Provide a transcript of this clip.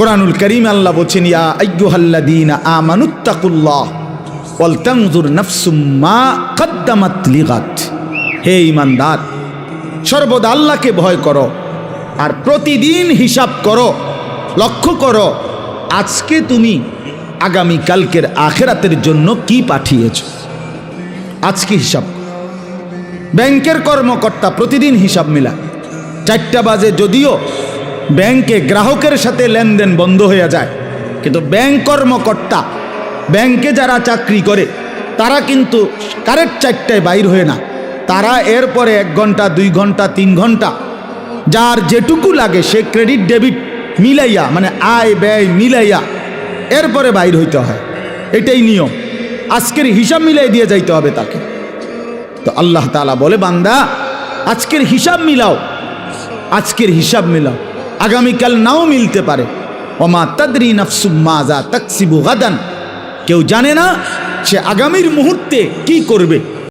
কুরআনুল কারীম আল্লাহ বলেন, ইয়া আইয়ুহাল্লাযীনা আমানুত্তাকুল্লাহ ওয়াল তানজুর নাফসুম মা কদ্দামাত লিগাত। হে ঈমানদার, সর্বদা আল্লাহকে ভয় করো আর প্রতিদিন হিসাব করো, লক্ষ্য করো আজকে তুমি আগামী কালকের আখিরাতের জন্য কি পাঠিয়েছো। আজকে হিসাব। ব্যাংকের কর্মকর্তা প্রতিদিন হিসাব মিলা। 4টা বাজে যদিও ব্যাংকে গ্রাহকের সাথে লেনদেন বন্ধ হয়ে যায়, কিন্তু ব্যাংক কর্মকর্তা, ব্যাংকে যারা চাকরি করে তারা কিন্তু কারেক্ট 4টায় বাইর হয়ে না। তারা এরপরে 1 ঘন্টা 2 ঘন্টা 3 ঘন্টা যার যেটুকু লাগে সে ক্রেডিট ডেবিট মিলাইয়া, মানে আয় ব্যয় মিলাইয়া এরপরে বাইর হইতে হয়। এটাই নিয়ম। আজকের হিসাব মিলাই দিয়ে যাইতে হবে তাকে। তো আল্লাহ তাআলা বলে, বান্দা আজকের হিসাব মিলাও, আজকের হিসাব মিলাও, আগামীকাল নাও মিলতে পারে। ওমা তাদরি নাফসুম মাযা তাকসিবু গাদান। কেউ জানে না সে আগামীর মুহূর্তে কি করবে।